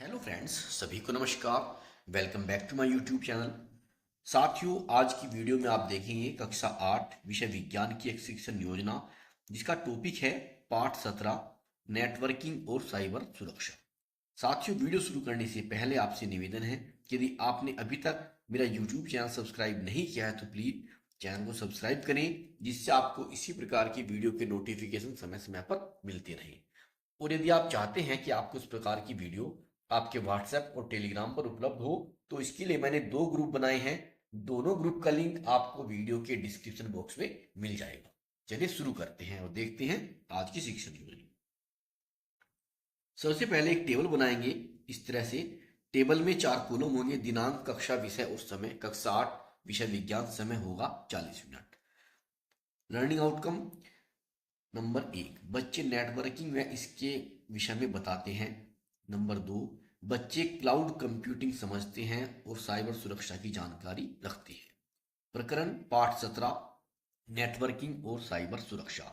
Hello friends, सभी को नमस्कार। Welcome back to my YouTube channel. साथियों, आज की वीडियो में आप देखेंगे कक्षा 8 विषय विज्ञान की एक शिक्षण योजना, जिसका टॉपिक है पाठ 17 नेटवर्किंग और साइबर सुरक्षा। साथियों, वीडियो शुरू करने से पहले आपसे निवेदन है कि यदि आपने अभी तक मेरा यूट्यूब चैनल सब्सक्राइब नहीं किया है तो प्लीज़ चैनल को सब्सक्राइब करें, जिससे आपको इसी प्रकार की वीडियो के नोटिफिकेशन समय समय पर मिलते रहें। और यदि आप चाहते हैं कि आपको इस प्रकार की वीडियो आपके व्हाट्सएप और टेलीग्राम पर उपलब्ध हो, तो इसके लिए मैंने दो ग्रुप बनाए हैं। दोनों ग्रुप का लिंक आपको वीडियो के डिस्क्रिप्शन बॉक्स में मिल जाएगा। चलिए शुरू करते हैं और देखते हैं आज की शिक्षण योजना। सबसे पहले एक टेबल बनाएंगे इस तरह से। टेबल में 4 कॉलम होंगे: दिनांक, कक्षा, विषय और समय। कक्षा 8 विषय विज्ञान, समय होगा 40 मिनट। लर्निंग आउटकम नंबर 1, बच्चे नेटवर्किंग व इसके विषय में बताते हैं। नंबर 2, बच्चे क्लाउड कंप्यूटिंग समझते हैं और साइबर सुरक्षा की जानकारी रखते हैं। प्रकरण पाठ 17 नेटवर्किंग और साइबर सुरक्षा।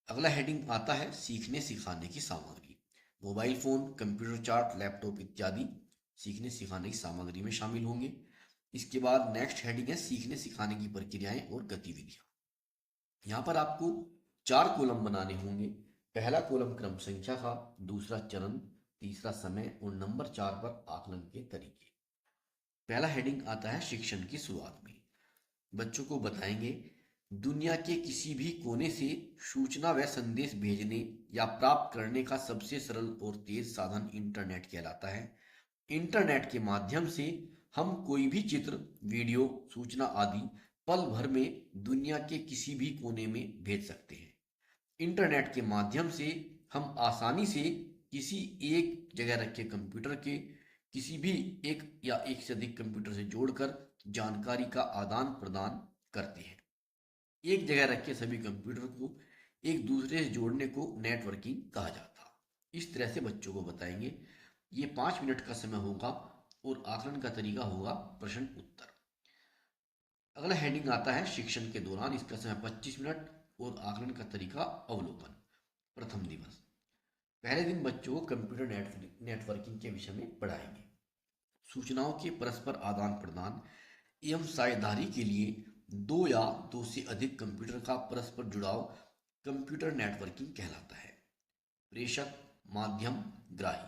अगला हेडिंग आता है सीखने सिखाने की सामग्री। Mobile phone, computer, chart, laptop इत्यादि सीखने सिखाने की सामग्री में शामिल होंगे। इसके बाद नेक्स्ट हेडिंग है सीखने सिखाने की प्रक्रियाएं और गतिविधियां। यहाँ पर आपको 4 कॉलम बनाने होंगे। पहला कॉलम क्रम संख्या का, दूसरा चरण, तीसरा समय और नंबर 4 पर आकलन के तरीके। पहला हेडिंग आता है शिक्षण की शुरुआत में। बच्चों को बताएंगे दुनिया के किसी भी कोने से सूचना व संदेश भेजने या प्राप्त करने का सबसे सरल और तेज साधन इंटरनेट कहलाता है। इंटरनेट के माध्यम से हम कोई भी चित्र, वीडियो, सूचना आदि पल भर में दुनिया के किसी भी कोने में भेज सकते हैं। इंटरनेट के माध्यम से हम आसानी से किसी एक जगह रखे कंप्यूटर के किसी भी एक या एक से अधिक कंप्यूटर से जोड़कर जानकारी का आदान प्रदान करते हैं। एक जगह रखे सभी कंप्यूटर को एक दूसरे से जोड़ने को नेटवर्किंग कहा जाता है। इस तरह से बच्चों को बताएंगे। ये 5 मिनट का समय होगा और आकलन का तरीका होगा प्रश्न उत्तर। अगला हेडिंग आता है शिक्षण के दौरान। इसका समय 25 मिनट और आकलन का तरीका अवलोकन। प्रथम दिवस, पहले दिन बच्चों को कंप्यूटर नेटवर्किंग के विषय में पढ़ाएंगे। सूचनाओं के परस्पर आदान प्रदान एवं साझेदारी के लिए दो या दो से अधिक कंप्यूटर का परस्पर जुड़ाव कंप्यूटर नेटवर्किंग कहलाता है। प्रेषक, माध्यम, ग्राही।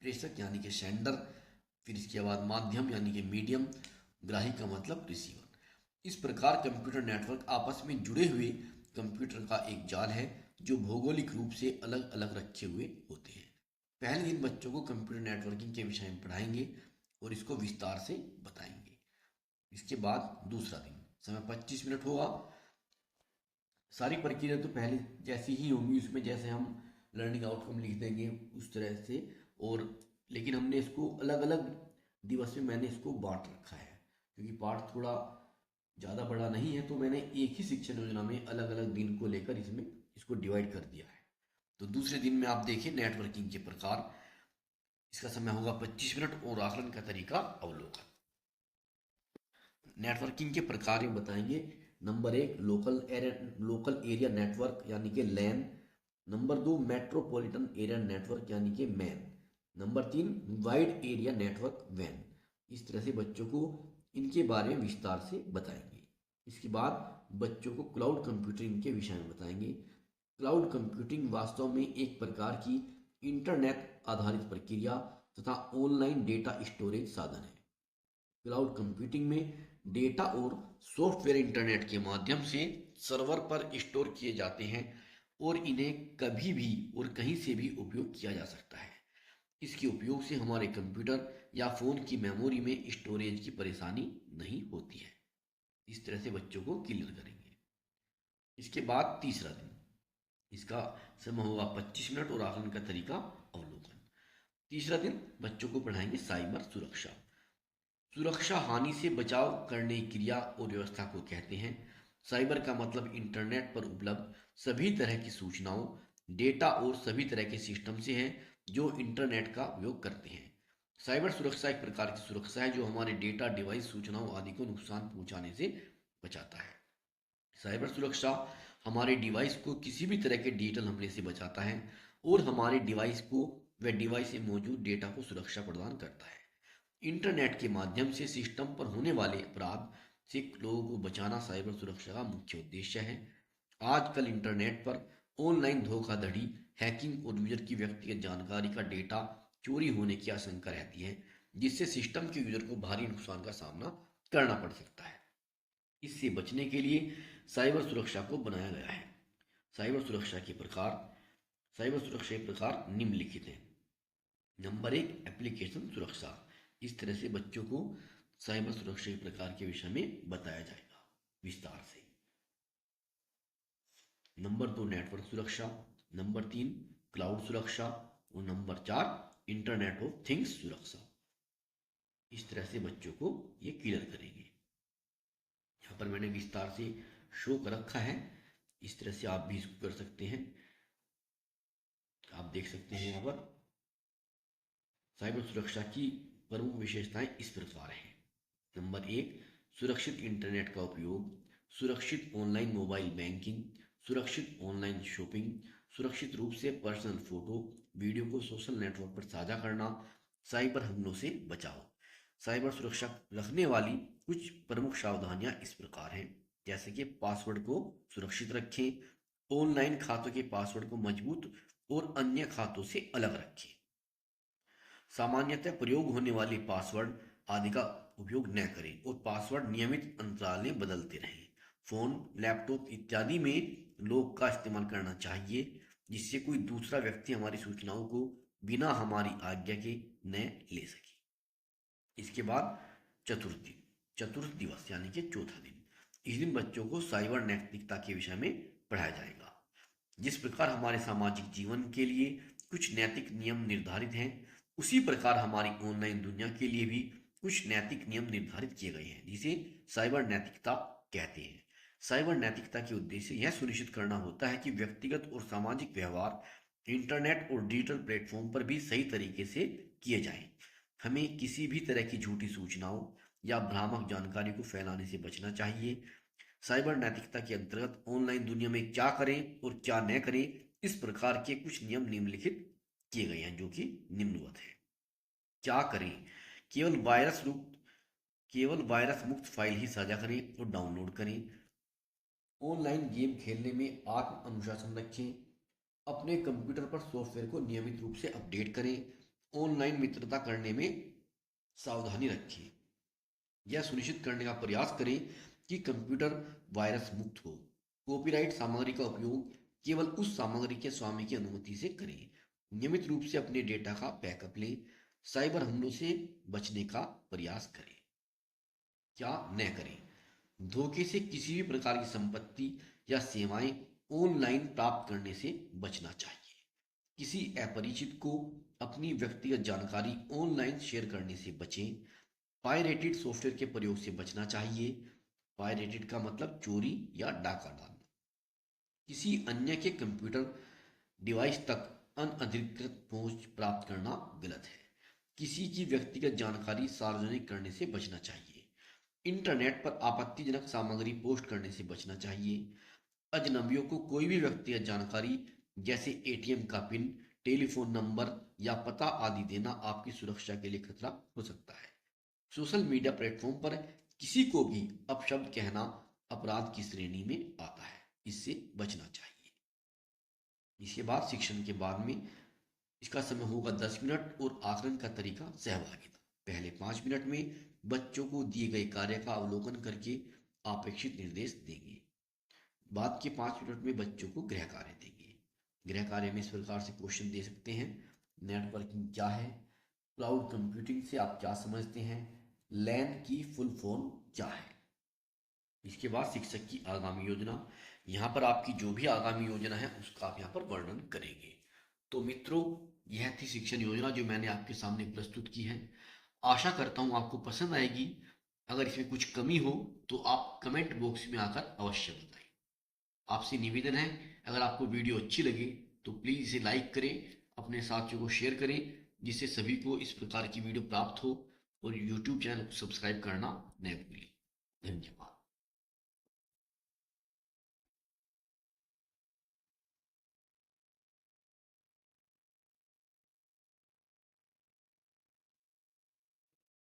प्रेषक यानी कि सेंडर, फिर इसके बाद माध्यम यानी कि मीडियम, ग्राही का मतलब रिसीवर। इस प्रकार कंप्यूटर नेटवर्क आपस में जुड़े हुए कंप्यूटर का एक जाल है जो भौगोलिक रूप से अलग अलग रखे हुए होते हैं। पहले दिन बच्चों को कंप्यूटर नेटवर्किंग के विषय में पढ़ाएंगे और इसको विस्तार से बताएंगे। इसके बाद दूसरा दिन, समय 25 मिनट होगा। सारी प्रक्रिया तो पहले जैसी ही होंगी, उसमें जैसे हम लर्निंग आउटकम लिख देंगे उस तरह से। और लेकिन हमने इसको अलग अलग दिवस में मैंने इसको बांट रखा है, क्योंकि पाठ थोड़ा ज़्यादा बड़ा नहीं है, तो मैंने एक ही शिक्षण योजना में अलग अलग दिन को लेकर इसमें इसको डिवाइड कर दिया है। तो दूसरे दिन में आप देखिए नेटवर्किंग के प्रकार। इसका समय होगा 25 मिनट और आकलन का तरीका अवलोकन। नेटवर्किंग के प्रकार में बताएंगे। नंबर 1, लोकल एरिया नेटवर्क यानी कि LAN. Number 2, metropolitan area network यानी कि MAN. Number 3, wide area network, वैन। इस तरह से बच्चों को इनके बारे में विस्तार से बताएंगे। इसके बाद बच्चों को क्लाउड कंप्यूटिंग के विषय में बताएंगे। क्लाउड कंप्यूटिंग वास्तव में एक प्रकार की इंटरनेट आधारित प्रक्रिया तथा ऑनलाइन डेटा स्टोरेज साधन है। क्लाउड कंप्यूटिंग में डेटा और सॉफ्टवेयर इंटरनेट के माध्यम से सर्वर पर स्टोर किए जाते हैं और इन्हें कभी भी और कहीं से भी उपयोग किया जा सकता है। इसके उपयोग से हमारे कंप्यूटर या फ़ोन की मेमोरी में स्टोरेज की परेशानी नहीं होती है। इस तरह से बच्चों को क्लियर करेंगे। इसके बाद तीसरा दिन, इसका समय होगा 25 मिनट और आकलन का तरीका अवलोकन। तीसरा दिन बच्चों को पढ़ाएंगे साइबर सुरक्षा। सुरक्षा हानि से बचाव करने की क्रिया और व्यवस्था को कहते हैं। साइबर का मतलब इंटरनेट पर उपलब्ध सभी तरह की सूचनाओं, डेटा और सभी तरह के सिस्टम से है जो इंटरनेट का उपयोग करते हैं। साइबर सुरक्षा एक प्रकार की सुरक्षा है जो हमारे डेटा, डिवाइस, सूचनाओं आदि को नुकसान पहुंचाने से बचाता है। साइबर सुरक्षा हमारे डिवाइस को किसी भी तरह के डिजिटल हमले से बचाता है और हमारे डिवाइस को व डिवाइस में मौजूद डेटा को सुरक्षा प्रदान करता है। इंटरनेट के माध्यम से सिस्टम पर होने वाले अपराध से लोगों को बचाना साइबर सुरक्षा का मुख्य उद्देश्य है। आजकल इंटरनेट पर ऑनलाइन धोखाधड़ी, हैकिंग और यूजर की व्यक्तिगत जानकारी का डेटा चोरी होने की आशंका रहती है, जिससे सिस्टम के यूजर को भारी नुकसान का सामना करना पड़ सकता है। इससे बचने के लिए साइबर सुरक्षा को बनाया गया है। साइबर सुरक्षा के प्रकार साइबर सुरक्षा के प्रकार निम्नलिखित हैं। नंबर एक, एप्लीकेशन सुरक्षा। इस तरह से बच्चों को साइबर सुरक्षा के प्रकार के विषय में बताया जाएगा विस्तार से। नंबर दो, नेटवर्क सुरक्षा। नंबर तीन, क्लाउड सुरक्षा। और नंबर चार, इंटरनेट ऑफ थिंग्स सुरक्षा। इस तरह से बच्चों को ये क्लियर करेंगे। यहाँ पर मैंने विस्तार से शो कर रखा है, इस तरह से आप भी इसको कर सकते हैं। आप देख सकते हैं यहाँ पर साइबर सुरक्षा की प्रमुख विशेषताएं इस प्रकार हैं। नंबर एक, सुरक्षित इंटरनेट का उपयोग, सुरक्षित ऑनलाइन मोबाइल बैंकिंग, सुरक्षित ऑनलाइन शॉपिंग, सुरक्षित रूप से पर्सनल फोटो वीडियो को सोशल नेटवर्क पर साझा करना, साइबर हमलों से बचाव। साइबर सुरक्षा रखने वाली कुछ प्रमुख सावधानियां इस प्रकार हैं, जैसे कि पासवर्ड को सुरक्षित रखें, ऑनलाइन खातों के पासवर्ड को मजबूत और अन्य खातों से अलग रखें, सामान्यतः प्रयोग होने वाले पासवर्ड आदि का उपयोग न करें और पासवर्ड नियमित अंतराल में बदलते रहें। फोन, लैपटॉप इत्यादि में लॉक का इस्तेमाल करना चाहिए, जिससे कोई दूसरा व्यक्ति हमारी सूचनाओं को बिना हमारी आज्ञा के न ले सके। इसके बाद चतुर्थ दिवस यानी कि चौथा दिन। इस दिन बच्चों को साइबर नैतिकता के विषय में पढ़ाया जाएगा। जिस प्रकार हमारे सामाजिक जीवन के लिए कुछ नैतिक नियम निर्धारित हैं, उसी प्रकार हमारी ऑनलाइन दुनिया के लिए भी कुछ नैतिक नियम निर्धारित किए गए हैं, जिसे साइबर नैतिकता कहते हैं। साइबर नैतिकता के उद्देश्य यह सुनिश्चित करना होता है कि व्यक्तिगत और सामाजिक व्यवहार इंटरनेट और डिजिटल प्लेटफॉर्म पर भी सही तरीके से किए जाएं। हमें किसी भी तरह की झूठी सूचनाओं या भ्रामक जानकारी को फैलाने से बचना चाहिए। साइबर नैतिकता के अंतर्गत ऑनलाइन दुनिया में क्या करें और क्या न करें, इस प्रकार के कुछ नियम निम्नलिखित किए गए हैं, जो कि निम्नवत है। क्या करें? केवल वायरस मुक्त फाइल ही साझा करें और डाउनलोड करें। ऑनलाइन गेम खेलने में आत्म अनुशासन रखें। अपने कंप्यूटर पर सॉफ्टवेयर को नियमित रूप से अपडेट करें। ऑनलाइन मित्रता करने में सावधानी रखें। यह सुनिश्चित करने का प्रयास करें कि कंप्यूटर वायरस मुक्त हो। कॉपीराइट सामग्री का उपयोग केवल उस सामग्री के स्वामी की अनुमति से करें। नियमित रूप से अपने डेटा का बैकअप लें। साइबर हमलों से बचने का प्रयास करें। क्या न करें? धोखे से किसी भी प्रकार की संपत्ति या सेवाएं ऑनलाइन प्राप्त करने से बचना चाहिए। किसी अपरिचित को अपनी व्यक्तिगत जानकारी ऑनलाइन शेयर करने से बचें। पायरेटेड सॉफ्टवेयर के प्रयोग से बचना चाहिए। पायरेटेड का मतलब चोरी या डाका डालना। किसी अन्य के कंप्यूटर डिवाइस तक अनधिकृत पहुंच प्राप्त करना गलत है। किसी की व्यक्तिगत जानकारी सार्वजनिक करने से बचना चाहिए। इंटरनेट पर आपत्तिजनक सामग्री पोस्ट करने से बचना चाहिए। अजनबियों को कोई भी व्यक्तिगत जानकारी जैसे एटीएम का पिन, टेलीफोन नंबर या पता आदि देना आपकी सुरक्षा के लिए खतरा हो सकता है। सोशल मीडिया प्लेटफॉर्म पर किसी को भी अपशब्द कहना अपराध की श्रेणी में आता है, इससे बचना चाहिए। इसके बाद शिक्षण के बाद में इसका समय होगा 10 मिनट और आकलन का तरीका सहभागिता। पहले 5 मिनट में बच्चों को दिए गए कार्य का अवलोकन करके अपेक्षित निर्देश देंगे। बाद के 5 मिनट में बच्चों को गृह कार्य देंगे। गृह कार्य में इस प्रकार से क्वेश्चन दे सकते हैं। नेटवर्किंग क्या है? क्लाउड कंप्यूटिंग से आप क्या समझते हैं? लैन की फुल फॉर्म क्या है? इसके बाद शिक्षक की आगामी योजना। यहाँ पर आपकी जो भी आगामी योजना है उसका आप यहाँ पर वर्णन करेंगे। तो मित्रों, यह थी शिक्षण योजना जो मैंने आपके सामने प्रस्तुत की है। आशा करता हूँ आपको पसंद आएगी। अगर इसमें कुछ कमी हो तो आप कमेंट बॉक्स में आकर अवश्य बताएं। आपसे निवेदन है, अगर आपको वीडियो अच्छी लगे तो प्लीज़ इसे लाइक करें, अपने साथियों को शेयर करें, जिससे सभी को इस प्रकार की वीडियो प्राप्त हो, और यूट्यूब चैनल को सब्सक्राइब करना न भूलें। धन्यवाद।